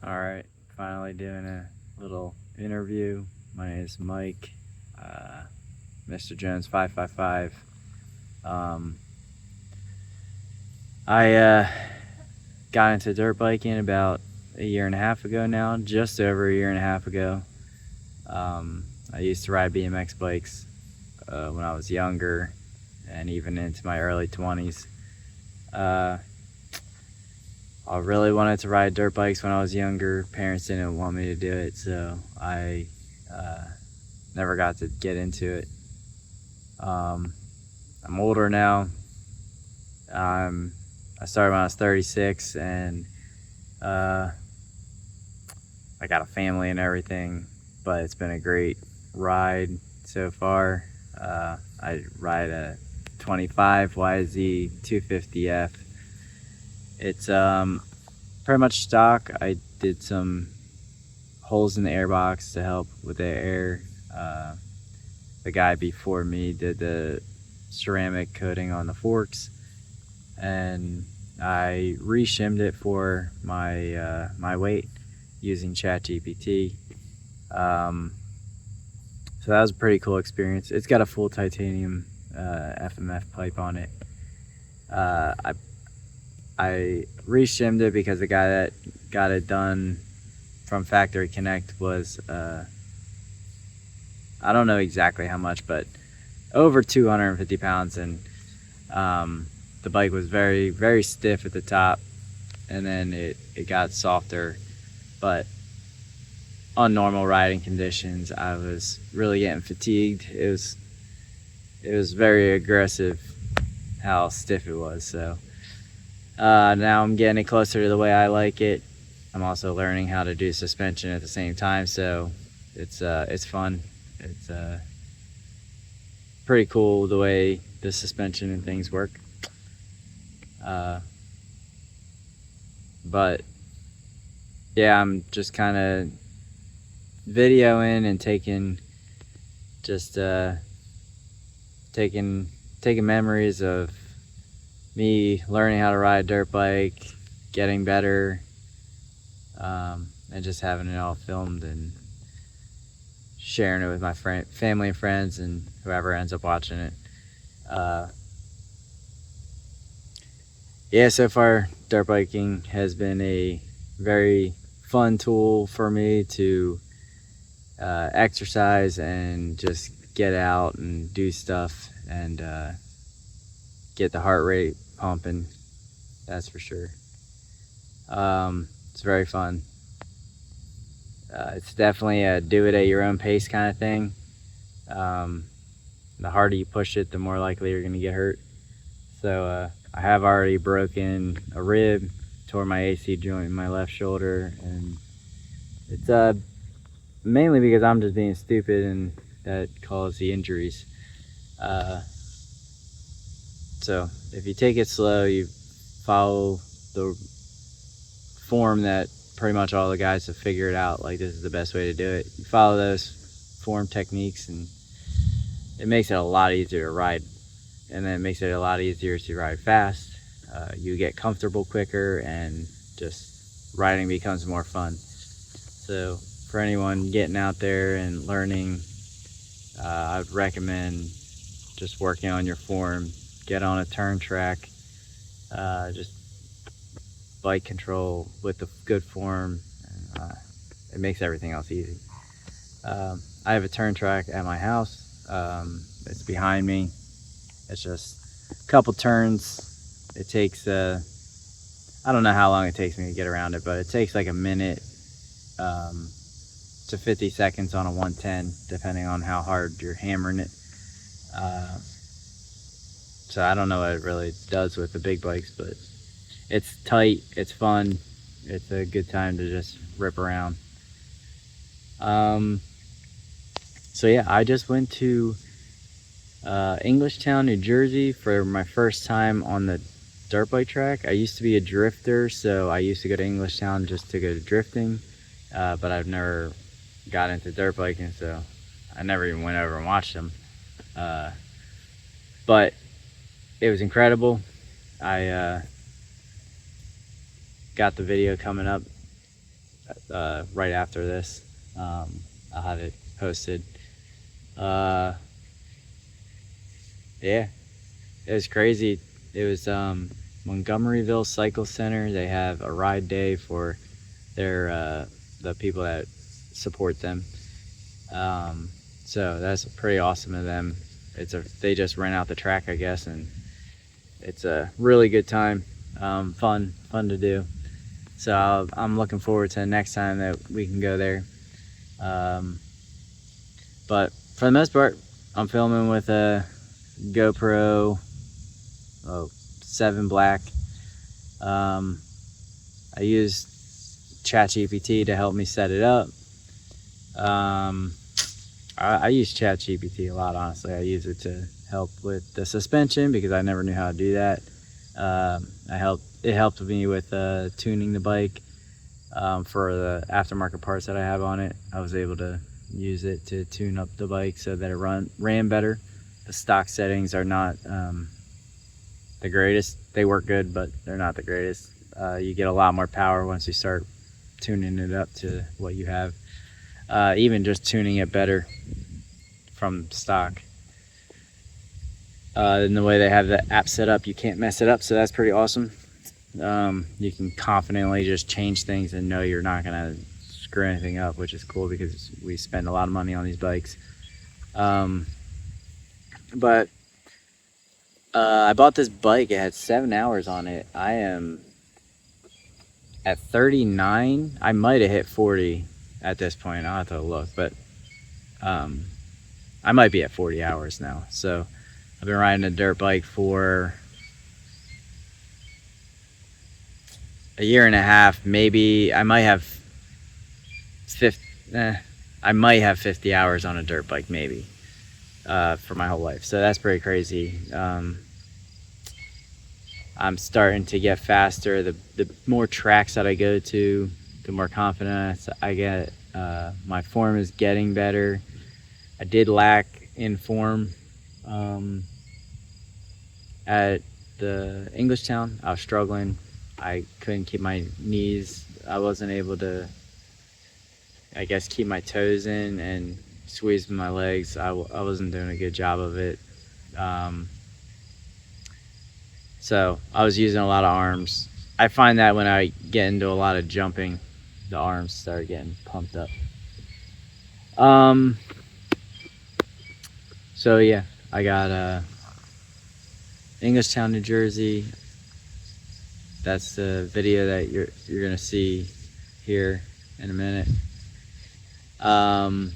Alright, finally doing a little interview. My name is Mike, Mr. Jones 555. I got into dirt biking about a year and a half ago now, just over a year and a half ago. I used to ride BMX bikes when I was younger and even into my early 20s. I really wanted to ride dirt bikes when I was younger. Parents didn't want me to do it, so I never got to get into it. I'm older now. I started when I was 36, and I got a family and everything, but it's been a great ride so far. I ride a 25 YZ 250F. It's pretty much stock. I did some holes in the airbox to help with the air. The guy before me did the ceramic coating on the forks, and I re-shimmed it for my my weight using ChatGPT. So that was a pretty cool experience. It's got a full titanium FMF pipe on it. I re-shimmed it because the guy that got it done from Factory Connect was, I don't know exactly how much, but over 250 pounds, and the bike was very, very stiff at the top, and then it got softer, but on normal riding conditions, I was really getting fatigued. It was very aggressive how stiff it was, so now I'm getting it closer to the way I like it. I'm also learning how to do suspension at the same time, so it's fun. It's pretty cool the way the suspension and things work. But yeah, I'm just kind of videoing and taking memories of me learning how to ride a dirt bike, getting better, and just having it all filmed and sharing it with my family and friends and whoever ends up watching it. Yeah, so far dirt biking has been a very fun tool for me to exercise and just get out and do stuff and get the heart rate pumping, that's for sure. It's very fun. It's definitely a do it at your own pace kind of thing. The harder you push it, the more likely you're going to get hurt. So I have already broken a rib, tore my AC joint in my left shoulder, and it's mainly because I'm just being stupid, and that caused the injuries. So if you take it slow, you follow the form that pretty much all the guys have figured out, like this is the best way to do it. You follow those form techniques, and it makes it a lot easier to ride, and then it makes it a lot easier to ride fast. You get comfortable quicker, and just riding becomes more fun. So for anyone getting out there and learning, I would recommend just working on your form. Get on a turn track, just bike control with the good form, and it makes everything else easy. I have a turn track at my house. It's behind me. It's just a couple turns. It takes I don't know how long it takes me to get around it, but it takes like a minute to 50 seconds on a 110, depending on how hard you're hammering it. So I don't know what it really does with the big bikes, but it's tight, it's fun, it's a good time to just rip around. So yeah, I just went to Englishtown, New Jersey for my first time on the dirt bike track. I used to be a drifter, so I used to go to Englishtown just to go drifting, but I've never got into dirt biking, so I never even went over and watched them. But it was incredible. I got the video coming up right after this. I'll have it posted. Yeah, it was crazy. It was Montgomeryville Cycle Center. They have a ride day for their the people that support them. So that's pretty awesome of them. They just rent out the track, I guess, and it's a really good time. Fun to do. So I'm looking forward to the next time that we can go there. But for the most part, I'm filming with a GoPro 7 Black. I used ChatGPT to help me set it up. I use ChatGPT a lot, honestly. I use it to help with the suspension because I never knew how to do that. It helped me with tuning the bike for the aftermarket parts that I have on it. I was able to use it to tune up the bike so that it ran better. The stock settings are not the greatest. They work good, but they're not the greatest. You get a lot more power once you start tuning it up to what you have. Even just tuning it better from stock. And the way they have the app set up, you can't mess it up, so that's pretty awesome. You can confidently just change things and know you're not gonna screw anything up, which is cool because we spend a lot of money on these bikes. But I bought this bike. It had 7 hours on it. I am at 39. I might have hit 40 at this point. I'll have to look, but I might be at 40 hours now. So I've been riding a dirt bike for a year and a half. Maybe I might have 50 hours on a dirt bike, maybe, for my whole life. So that's pretty crazy. I'm starting to get faster. The more tracks that I go to, the more confidence I get. My form is getting better. I did lack in form at the Englishtown. I was struggling. I couldn't keep my knees. I wasn't able to, I guess, keep my toes in and squeeze my legs. I wasn't doing a good job of it. So I was using a lot of arms. I find that when I get into a lot of jumping, the arms start getting pumped up. So yeah, I got Englishtown, New Jersey. That's the video that you're gonna see here in a minute. I've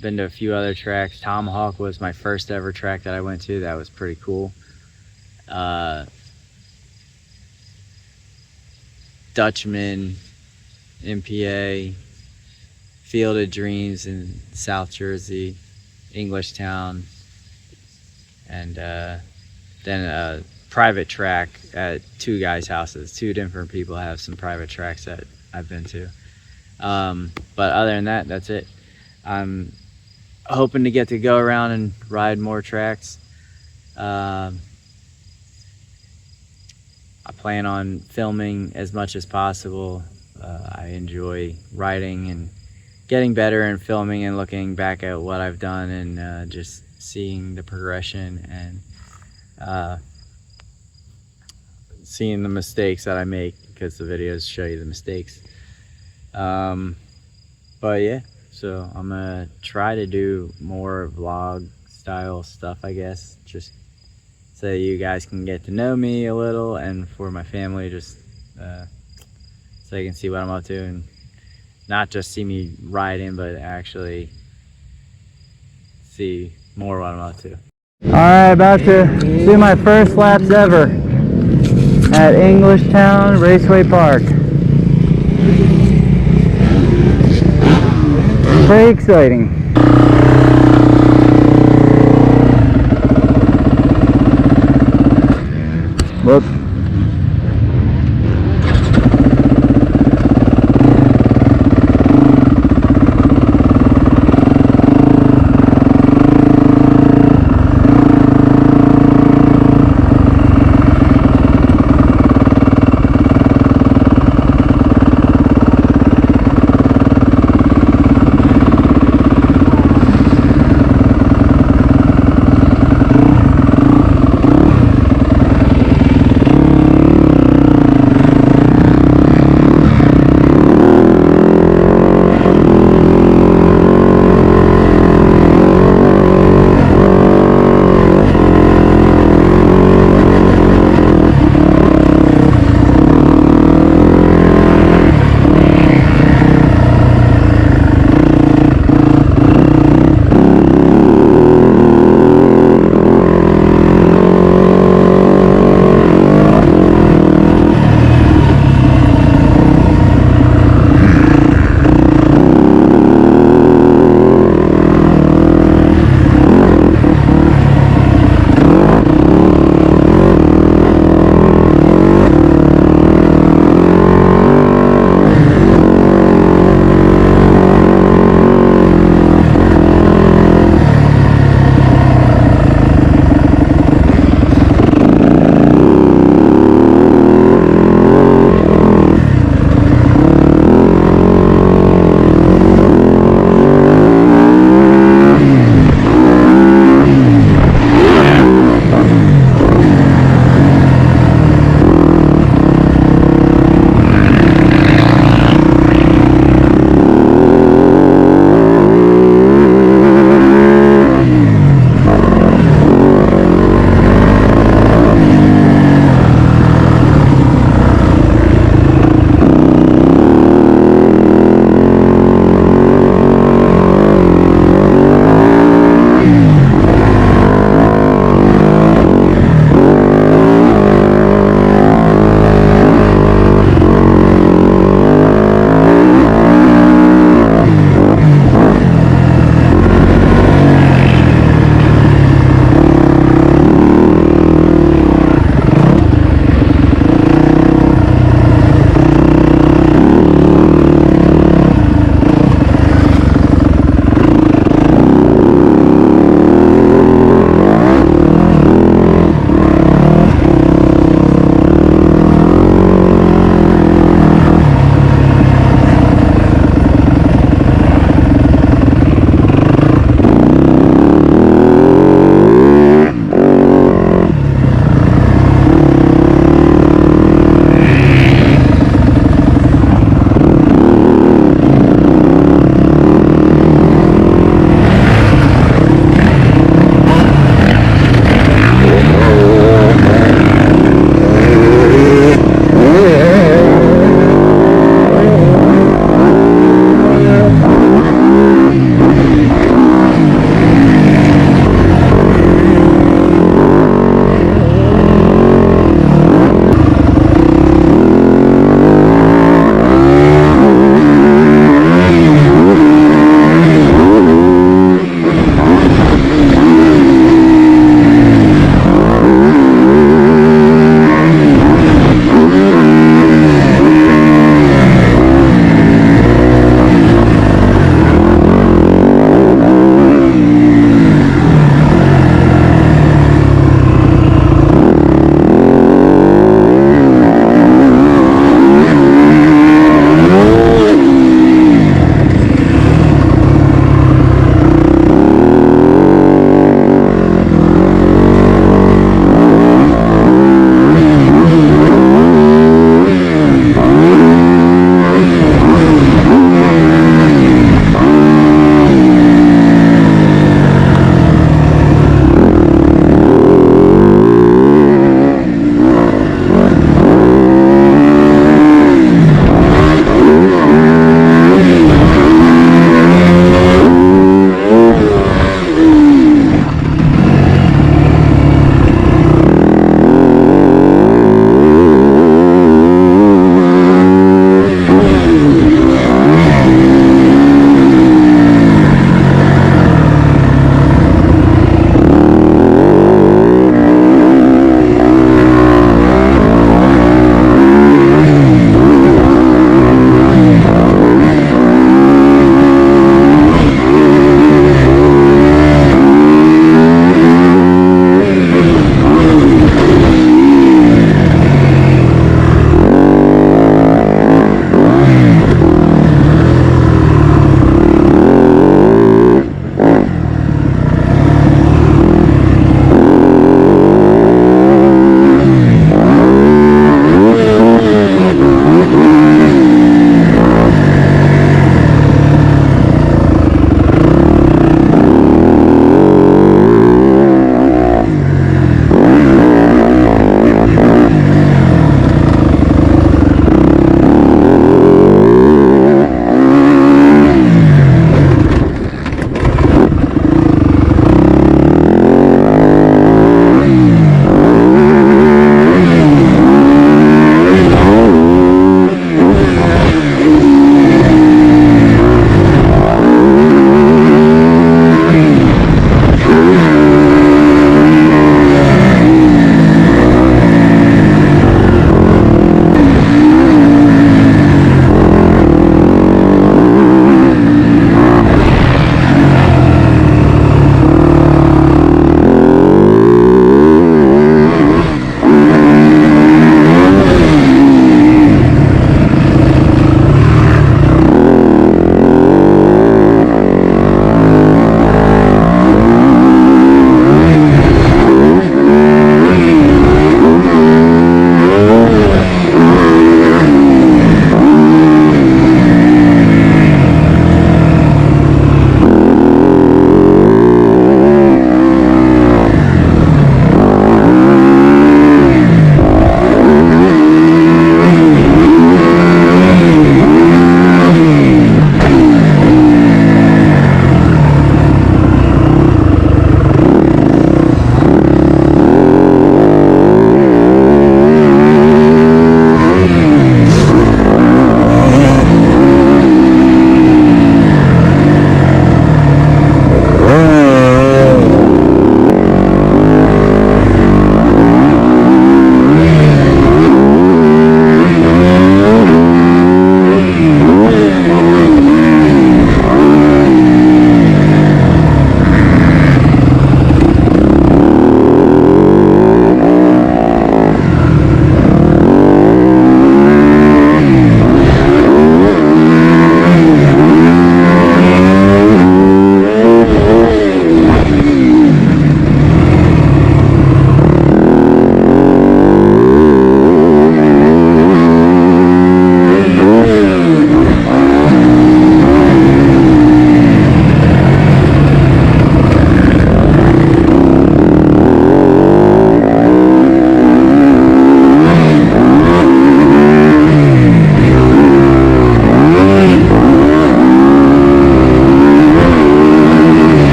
been to a few other tracks. Tomahawk was my first ever track that I went to. That was pretty cool. Dutchman, MPA, Field of Dreams in South Jersey, Englishtown, and then a private track at two guys' houses. Two different people have some private tracks that I've been to. But other than that, that's it. I'm hoping to get to go around and ride more tracks. I plan on filming as much as possible. I enjoy riding and getting better and filming and looking back at what I've done and just seeing the progression and seeing the mistakes that I make, because the videos show you the mistakes. But yeah, so I'm gonna try to do more vlog style stuff, I guess, just so you guys can get to know me a little, and for my family, just so they can see what I'm up to and not just see me riding, but actually see more what I'm up to. All right, about to do my first laps ever at Englishtown Raceway Park. Pretty exciting. Whoops.